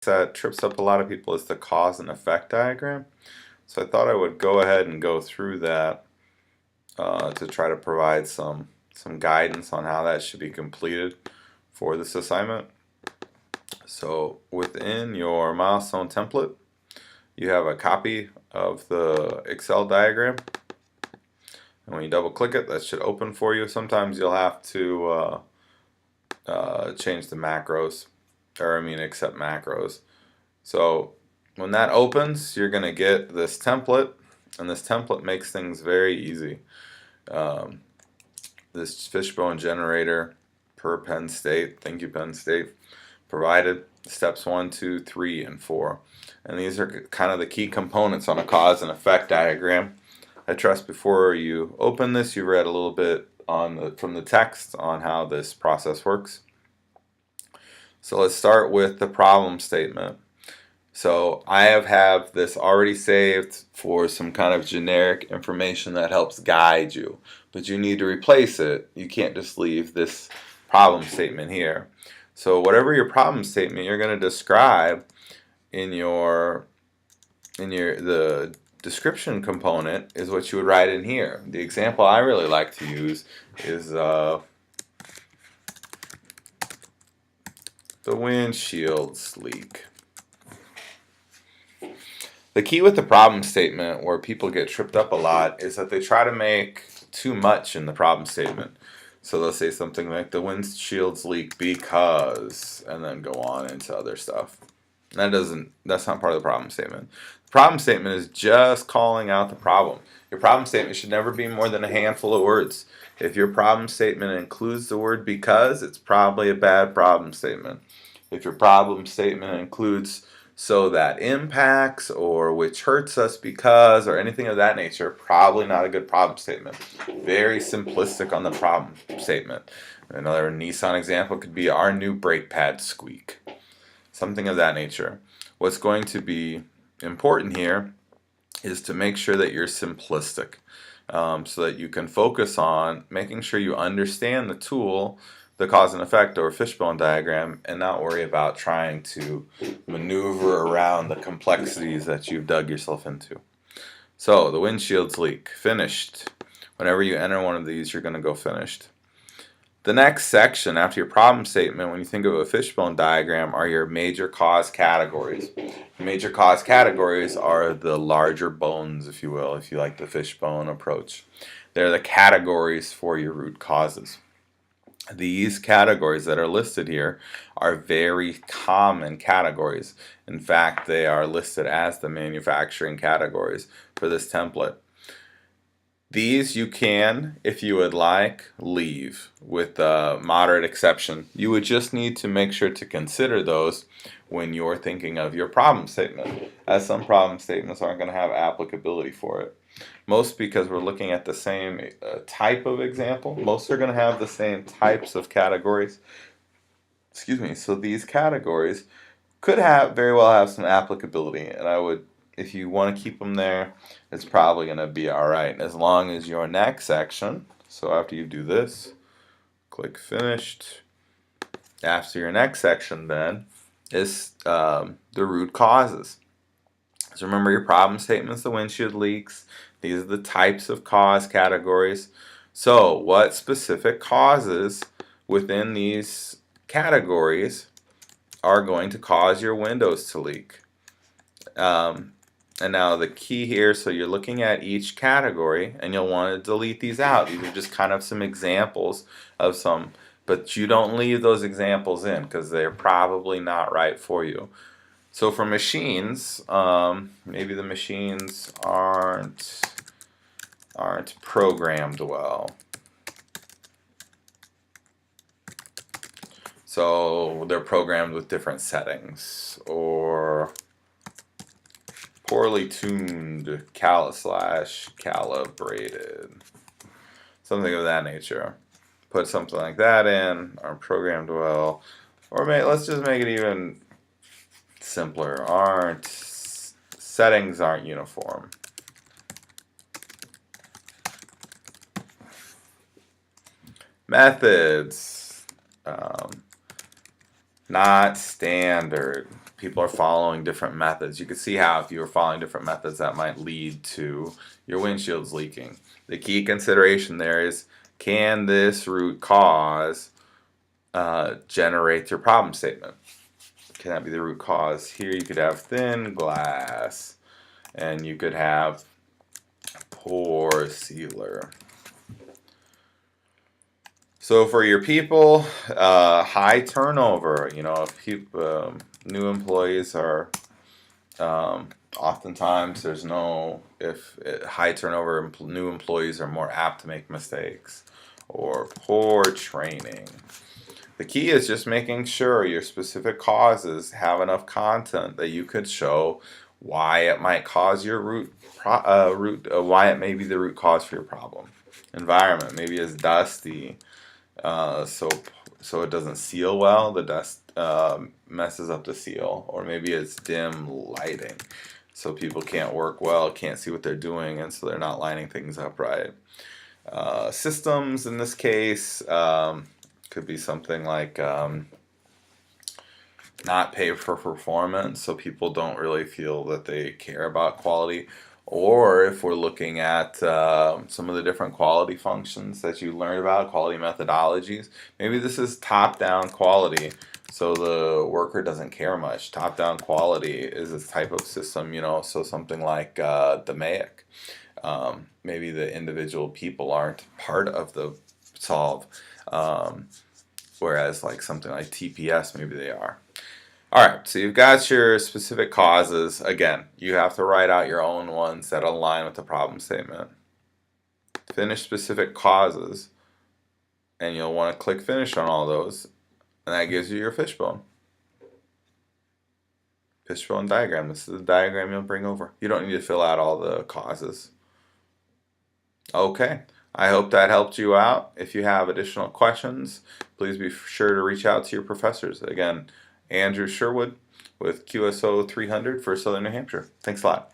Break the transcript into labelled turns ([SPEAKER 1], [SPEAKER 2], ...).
[SPEAKER 1] that trips up a lot of people is the cause and effect diagram. So I thought I would go ahead and go through that to try to provide some guidance on how that should be completed for this assignment. So within your milestone template, you have a copy of the Excel diagram. And when you double click it, that should open for you. Sometimes you'll have to change the macros, or I mean accept macros. So when that opens, you're going to get this template, and this template makes things very easy. This fishbone generator per Penn State, thank you Penn State, provided steps 1, 2, 3, and 4. And these are kind of the key components on a cause and effect diagram. I trust before you open this, you read a little bit from the text on how this process works. So let's start with the problem statement. So I have this already saved for some kind of generic information that helps guide you, but you need to replace it. You can't just leave this problem statement here. So whatever your problem statement you're going to describe in the description component is what you would write in here. The example I really like to use is the windshields leak. The key with the problem statement where people get tripped up a lot is that they try to make too much in the problem statement. So they'll say something like the windshields leak because, and then go on into other stuff. That's not part of the problem statement. The problem statement is just calling out the problem. Your problem statement should never be more than a handful of words. If your problem statement includes the word because, it's probably a bad problem statement. If your problem statement includes so that impacts or which hurts us because or anything of that nature, probably not a good problem statement. Very simplistic on the problem statement. Another Nissan example could be our new brake pads squeak. Something of that nature. What's going to be important here is to make sure that you're simplistic so that you can focus on making sure you understand the tool, the cause and effect or fishbone diagram, and not worry about trying to maneuver around the complexities that you've dug yourself into. So the windshields leak, finished. Whenever you enter one of these, you're going to go finished. The next section after your problem statement, when you think of a fishbone diagram, are your major cause categories. Major cause categories are the larger bones, if you will, if you like the fishbone approach. They're the categories for your root causes. These categories that are listed here are very common categories. In fact, they are listed as the manufacturing categories for this template. These you can, if you would like, leave with a moderate exception. You would just need to make sure to consider those when you're thinking of your problem statement, as some problem statements aren't going to have applicability for it. Most because we're looking at the same type of example. Most are going to have the same types of categories. Excuse me. So these categories could very well have some applicability, and I would, if you want to keep them there, it's probably going to be alright as long as your next section, so after you do this, click finished. After your next section then is the root causes. So remember your problem statements, the windshield leaks. These are the types of cause categories. So what specific causes within these categories are going to cause your windows to leak? And now the key here, so you're looking at each category and you'll want to delete these out. These are just kind of some examples of some, but you don't leave those examples in because they're probably not right for you. So for machines, maybe the machines aren't programmed well. So they're programmed with different settings, or poorly tuned, calibrated, something of that nature. Put something like that in, aren't programmed well, or let's just make it even simpler. Settings aren't uniform. Methods, not standard. people are following different methods. You can see how if you were following different methods that might lead to your windshields leaking. The key consideration there is, can this root cause generate your problem statement? Can that be the root cause? Here you could have thin glass, and you could have poor sealer. So for your people, high turnover. If new employees are, oftentimes there's no, if high turnover, new employees are more apt to make mistakes, or poor training. The key is just making sure your specific causes have enough content that you could show why it might cause your why it may be the root cause for your problem. Environment, maybe it's dusty, so it doesn't seal well. The dust messes up the seal, or maybe it's dim lighting, so people can't work well, can't see what they're doing, and so they're not lining things up right. Systems in this case. Could be something like not pay for performance, so people don't really feel that they care about quality. Or if we're looking at some of the different quality functions that you learned about, quality methodologies, maybe this is top-down quality, so the worker doesn't care much. Top-down quality is this type of system, so something like DMAIC. Maybe the individual people aren't part of the solve. Whereas like something like TPS, maybe they are. Alright, so you've got your specific causes. Again, you have to write out your own ones that align with the problem statement. Finish specific causes, and you'll want to click finish on all those, and that gives you your fishbone. Fishbone diagram. This is the diagram you'll bring over. You don't need to fill out all the causes. Okay. I hope that helped you out. If you have additional questions, please be sure to reach out to your professors. Again, Andrew Sherwood with QSO 300 for Southern New Hampshire. Thanks a lot.